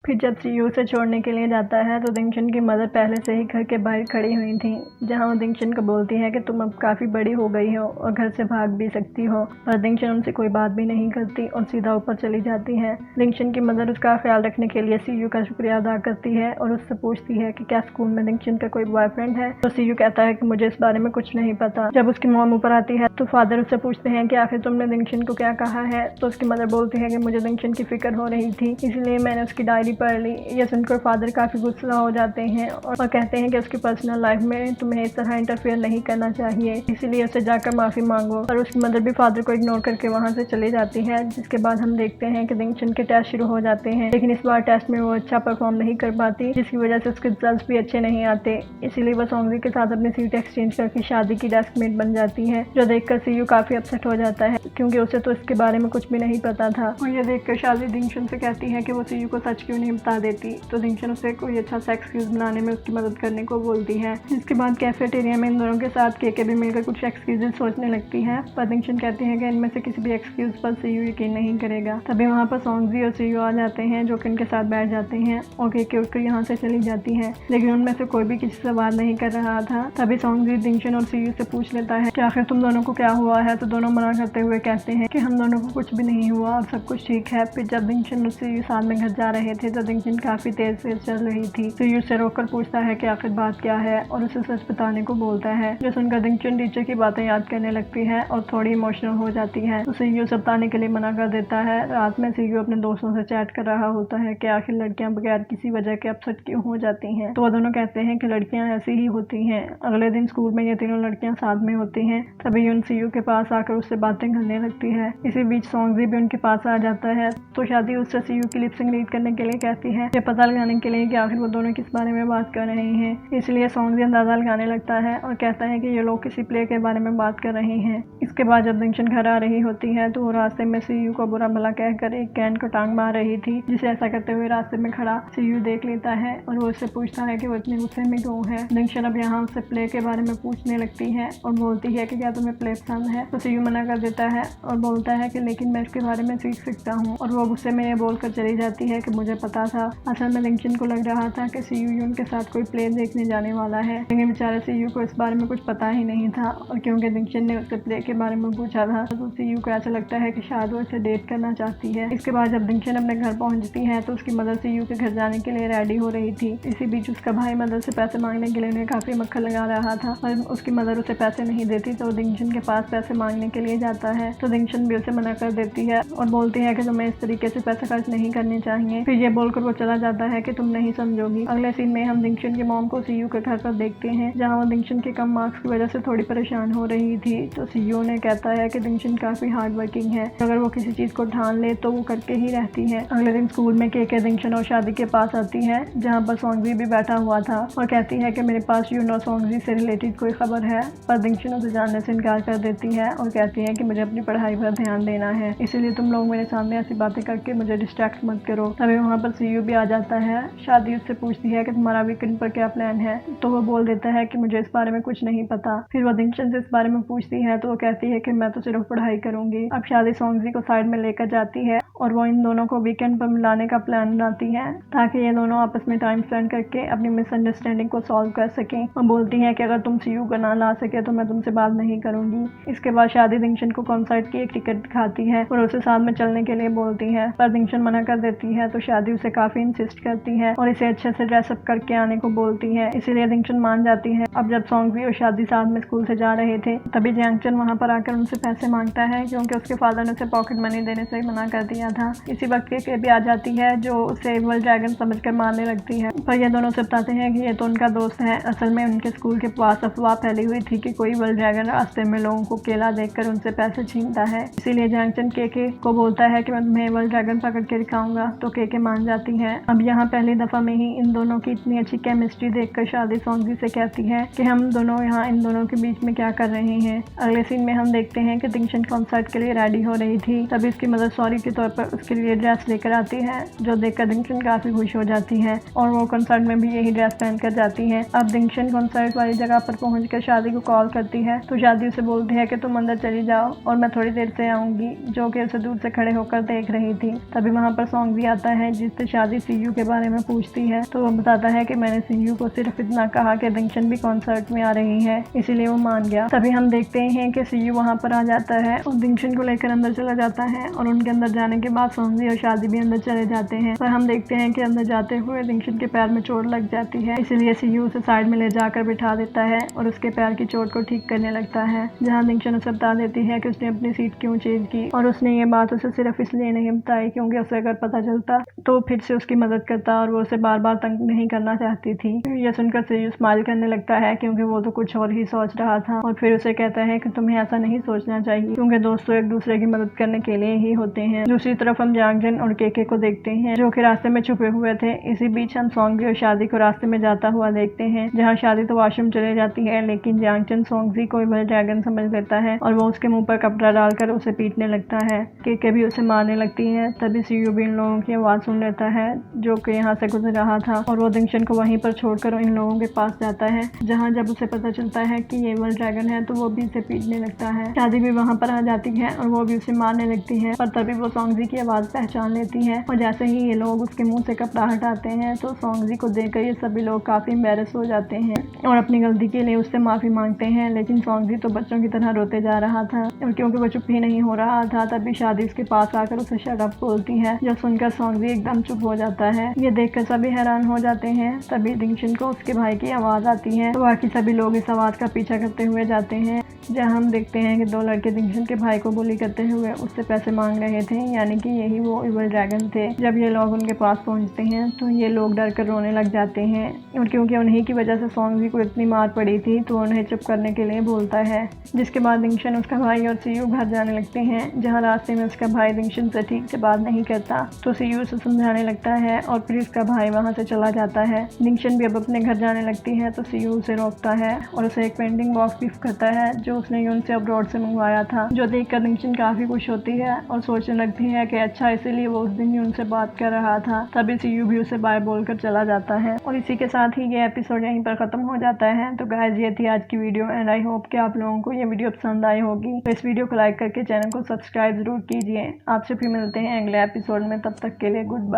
फिर जब सीयू उसे छोड़ने के लिए जाता है तो दिंगशन की मदर पहले से ही घर के बाहर खड़ी हुई थी, जहां वो दिंगशन को बोलती है कि तुम अब काफ़ी बड़ी हो गई हो और घर से भाग भी सकती हो, पर दिंगशन उनसे कोई बात भी नहीं करती और सीधा ऊपर चली जाती है। दिंगशन की मदर उसका ख्याल रखने के लिए सीयू का शुक्रिया अदा करती है और उससे पूछती है कि क्या स्कूल में दिंगशन का कोई बॉयफ्रेंड है, तो सीयू कहता है कि मुझे इस बारे में कुछ नहीं पता। जब उसकी मॉम ऊपर आती है तो फादर उससे पूछते हैं कि आखिर तुमने दिंगशन को क्या कहा है, तो उसकी मदर बोलती है कि मुझे दिंगशन की फिक्र हो रही थी, इसलिए मैंने उसकी डायरी पढ़ ली। ये सुनकर फादर काफ़ी गुस्सा हो जाते हैं और कहते हैं कि उसकी पर्सनल लाइफ में तुम्हें इस तरह इंटरफेयर नहीं करना चाहिए, इसलिए उसे जाकर माफ़ी मांगो। और उसकी मदर भी फादर को इग्नोर करके वहाँ से चली जाती है, जिसके बाद हम देखते हैं कि दिंगशन के टेस्ट शुरू हो जाते हैं, लेकिन इस बार टेस्ट में वो अच्छा परफॉर्म नहीं कर पाती, जिसकी वजह से उसके रिजल्ट भी अच्छे नहीं आते। इसीलिए वो सोंगजी के साथ अपनी सीट एक्सचेंज करके शादी की डेस्कमेट बन जाती है, जो देखकर सीयू काफ़ी अपसेट हो जाता है क्योंकि उसे तो इसके बारे में कुछ भी नहीं पता था। और ये देखकर शादी दिंगशन से कहती है कि वो सीयू को सच क्यों नहीं बता देती, तो दिंगशन उसे कोई अच्छा सा एक्सक्यूज बनाने में उसकी मदद करने को बोलती है। इसके बाद कैफेटेरिया में इन दोनों के साथ केके भी मिलकर कुछ एक्सक्यूजेस सोचने लगती है, पर दिंगशन कहती है कि इनमें से किसी भी एक्सक्यूज पर सीयू यकीन नहीं करेगा। तभी वहाँ पर सोंगजी और सीयू आ जाते हैं, जो कि इनके साथ बैठ जाते हैं और केके उठकर यहाँ से चली जाती है, लेकिन उनमें से कोई भी किसी से बात नहीं कर रहा था। तभी सोंगजी दिंगशन और सीयू से पूछ लेता है कि आखिर तुम दोनों को क्या हुआ है, तो दोनों मना करते हुए कहते हैं कि हम दोनों को कुछ भी नहीं हुआ और सब कुछ ठीक है। फिर जब दिंगशन और सीयू साथ में घर जा रहे थे तो दिंगशन काफी तेज से चल रही थी। सीयू से रोककर पूछता है कि आखिर बात क्या है और उसे सच बताने को बोलता है, जो सुनकर दिंगशन टीचर की बातें याद करने लगती है और थोड़ी इमोशनल हो जाती है। तो सीयू से बताने के लिए मना कर देता है। रात में सीयू अपने दोस्तों से चैट कर रहा होता है कि आखिर लड़कियां बगैर किसी वजह के अपसेट क्यों हो जाती हैं, तो वो दोनों कहते हैं कि लड़कियां ऐसी ही होती हैं। अगले दिन स्कूल में ये तीनों लड़कियां साथ में होती हैं। तभी यून सीयू के पास आकर उससे बातें करने लगती है। इसी बीच सोंगजी भी उनके पास आ जाता है, तो शादी उससे सीयू की लिप सिंक रीड करने के लिए कहती है, ये पता लगाने के लिए कि आखिर वो दोनों किस बारे में बात कर रहे हैं। इसलिए सोंगजी अंदाजा लगाने लगता है और कहता है कि ये लोग किसी प्ले के बारे में बात कर रहे हैं। इसके बाद जब दिंगशन घर आ रही होती है तो वो रास्ते में सीयू को बुरा भला कहकर एक कैन को टांग मार रही थी, जिसे ऐसा करते हुए रास्ते में खड़ा सीयू देख लेता है और वो उससे पूछता है कि वो इतने गुस्से में क्यों है। दिंगशन अब यहाँ उससे प्ले के बारे में पूछने लगती है और बोलती है कि क्या तुम्हें प्ले पसंद है, तो सीयू मना कर देता है और बोलता है कि लेकिन मैं इसके बारे में सीख सकता हूँ, और वो गुस्से में ये बोलकर चली जाती है कि मुझे पता था। असल में दिंगशन को लग रहा था कि सीयू यून के साथ कोई प्ले देखने जाने वाला है, लेकिन बेचारे सीयू को इस बारे में कुछ पता ही नहीं था, और क्योंकि दिंगशन ने उससे प्ले के बारे में पूछा था तो सीयू को ऐसा लगता है कि शायद वो इसे डेट करना चाहती है। इसके बाद जब दिंगशन अपने घर पहुंचती है तो उसकी मदर सीयू के घर जाने के लिए रेडी हो रही थी। इसी बीच उसका भाई मदर से पैसे मांगने के लिए उन्हें काफी मक्खन लगा रहा था, पर उसकी मदर उसे पैसे नहीं देती, तो दिंगशन के पास पैसे मांगने के लिए जाता है, तो दिंगशन भी उसे मना कर देती है और बोलती है कि तुम्हें इस तरीके से पैसे खर्च नहीं करने चाहिए। फिर ये बोलकर वो चला जाता है कि तुम नहीं समझोगी। अगले सीन में हम दिंगशन की मॉम को सीयू के घर पर देखते हैं, जहाँ वो दिंगशन के कम मार्क्स की वजह से थोड़ी परेशान हो रही थी। तो सीयू ने कहता है कि दिंगशन काफी हार्ड वर्किंग है, अगर वो किसी चीज को ठान ले तो वो करके ही रहती है। अगले दिन स्कूल में केके दिंगशन और शादी के पास आती है, जहाँ पर सोंगजी भी बैठा हुआ था और कहती है कि मेरे पास यून और सोंगजी से रिलेटेड कोई खबर है, पर दिंगशन उसे जानने से इनकार कर देती है और कहती है कि मुझे अपनी पढ़ाई पर ध्यान देना है, इसीलिए तुम लोग मेरे सामने ऐसी बातें करके मुझे डिस्ट्रैक्ट मत करो। तभी वहाँ पर सीयू भी आ जाता है। शादी उससे पूछती है कि तुम्हारा वीकेंड पर क्या प्लान है, तो वो बोल देता है कि मुझे इस बारे में कुछ नहीं पता। फिर वो दिंगशन से इस बारे में पूछती है तो वो कहती है कि मैं तो सिर्फ पढ़ाई करूंगी। अब शादी सोंगजी को साइड में लेकर जाती है और वो इन दोनों को वीकेंड पर मिलाने का प्लान बनाती है, ताकि ये दोनों आपस में टाइम स्पेंड करके अपनी मिसअंडरस्टैंडिंग को सॉल्व कर सकें। वो बोलती है कि अगर तुम सीयू को ना ला सके तो मैं तुमसे बात नहीं करूंगी। इसके बाद शादी दिंगशन को कॉन्सर्ट की एक टिकट दिखाती है और उसे साथ में चलने के लिए बोलती है, पर दिंगशन मना कर देती है, तो शादी उसे काफी इंसिस्ट करती है और इसे अच्छे से ड्रेसअप करके आने को बोलती है, इसीलिए दिंगशन मान जाती है। अब जब सोंगजी और शादी साथ में स्कूल से जा रहे थे, तभी जियांगचन वहाँ पर आकर उनसे पैसे मांगता है, क्योंकि उसके फादर ने उसे पॉकेट मनी देने से मना कर दिया था। इसी वक्त केके भी आ जाती है, जो उसे इवल ड्रैगन समझकर मारने लगती है, पर ये दोनों से बताते हैं कि ये तो उनका दोस्त है। असल में उनके स्कूल के पास अफवाह फैली हुई थी कि कोई इवल ड्रैगन रास्ते में लोगों को केला देकर उनसे पैसे छीनता है, इसीलिए जियांगचन केके को बोलता है कि मैं तुम्हें इवल ड्रैगन पकड़ के दिखाऊंगा, तो केके मान जाती है। अब यहाँ पहली दफा में ही इन दोनों की इतनी अच्छी केमिस्ट्री देखकर शादी सोंगजी से कहती है कि हम दोनों यहाँ इन दोनों के बीच में क्या कर रहे हैं। अगले सीन में हम देखते हैं कि दिंगशन कॉन्सर्ट के लिए रेडी हो रही थी, तभी उसकी मदर सॉरी के तौर पर उसके लिए ड्रेस लेकर आती है, जो देखकर दिंगशन काफी खुश हो जाती है और वो कॉन्सर्ट में भी यही ड्रेस पहनकर जाती है। अब दिंगशन कॉन्सर्ट वाली जगह पर पहुंचकर शादी को कॉल करती है, तो शादी उसे बोलती है कि तुम अंदर चली जाओ और मैं थोड़ी देर से आऊंगी, जो कि उसे दूर से खड़े होकर देख रही थी। तभी वहाँ पर सोंगजी आता है, जिस उससे शादी सीयू के बारे में पूछती है तो वो बताता है कि मैंने सीयू को सिर्फ इतना कहा कि दिंगशन भी कॉन्सर्ट में आ रही है, इसीलिए वो मान गया। तभी हम देखते हैं कि सीयू वहाँ पर आ जाता है और दिंगशन को लेकर अंदर चला जाता है और उनके अंदर जाने के बाद सोंगजी और शादी भी अंदर चले जाते हैं। पर हम देखते हैं कि अंदर जाते हुए दिंगशन के पैर में चोट लग जाती है, इसलिए सीयू उसे साइड में ले जाकर बिठा देता है और उसके पैर की चोट को ठीक करने लगता है। जहाँ दिंगशन उसे बता देती है कि उसने अपनी सीट क्यों चेंज की और उसने ये बात उसे सिर्फ इसलिए नहीं बताई क्योंकि उसे अगर पता चलता तो फिर से उसकी मदद करता और वो उसे बार बार तंग नहीं करना चाहती थी। यह सुनकर सीयू स्माइल करने लगता है क्योंकि वो तो कुछ और ही सोच रहा था और फिर उसे कहता है कि तुम्हें ऐसा नहीं सोचना चाहिए क्योंकि दोस्तों एक दूसरे की मदद करने के लिए ही होते हैं। दूसरी तरफ हम यांगजन और केके को देखते हैं जो कि रास्ते में छुपे हुए थे। इसी बीच हम सोंगजी और शादी को रास्ते में जाता हुआ देखते हैं, जहाँ शादी तो वॉशरूम चले जाती है लेकिन यांगजन सोंगजी को इवल ड्रैगन समझ लेता है और वो उसके मुंह पर कपड़ा डालकर उसे पीटने लगता है। केके भी उसे मारने लगती है। तभी सीयू भी इन लोगों की आवाज सुन लेता है जो कि यहाँ से गुजर रहा था और वो दिंगशन को वहीं पर छोड़कर इन लोगों के पास जाता है, जहाँ जब उसे पता चलता है कि ये इवल ड्रैगन है तो वो भी इसे पीटने लगता है। शादी भी वहाँ पर आ जाती है और वो भी उसे मारने लगती है, पर तभी वो सोंगजी की आवाज पहचान लेती है और जैसे ही ये लोग उसके मुंह से कपड़ा हटाते हैं तो सोंगजी को देखकर ये सभी लोग काफी एम्बैरेस हो जाते हैं और अपनी गलती के लिए उससे माफी मांगते हैं। लेकिन सोंगजी तो बच्चों की तरह रोते जा रहा था और क्योंकि वो चुप ही नहीं हो रहा था तभी शादी उसके पास आकर उसे शट अप बोलती है, जो सुनकर सोंगजी एकदम चुप हो जाता है। ये देखकर सभी हैरान हो जाते हैं। तभी दिंगशन को उसके भाई की आवाज आती है तो बाकी सभी लोग इस आवाज का पीछा करते हुए जाते हैं, जहाँ हम देखते हैं कि दो लड़के दिंगशन के भाई को बुली करते हुए उससे पैसे मांग रहे थे, यानी कि यही वो इवल ड्रैगन थे। जब ये लोग उनके पास पहुंचते हैं तो ये लोग डर कर रोने लग जाते हैं और क्योंकि उन्हीं की वजह से सोंगजी को इतनी मार पड़ी थी तो उन्हें चुप करने के लिए बोलता है। जिसके बाद दिंगशन, उसका भाई और सीयू घर जाने लगते हैं, जहाँ रास्ते में उसका भाई दिंगशन से ठीक से बात नहीं करता तो सीयू उसे समझाने लगता है और फिर उसका भाई वहाँ से चला जाता है। दिंगशन भी अब अपने घर जाने लगती है तो सीयू उसे रोकता है और उसे एक पेंटिंग बॉक्स गिफ्ट करता है जो उसने यून से अब्रॉड से मंगवाया था, जो देखकर दिंगशन काफी खुश होती है और सोचने लगती है कि अच्छा इसीलिए वो उस दिन यून से बात कर रहा था। तभी सीयू भी उसे बाय बोलकर चला जाता है और इसी के साथ ही ये एपिसोड यहीं पर खत्म हो जाता है। तो गाइस ये थी आज की वीडियो एंड आई होप कि आप लोगों को ये वीडियो पसंद आई होगी। तो इस वीडियो को लाइक करके चैनल को सब्सक्राइब जरूर कीजिए। आपसे फिर मिलते हैं अगले एपिसोड में, तब तक के लिए गुड बाय।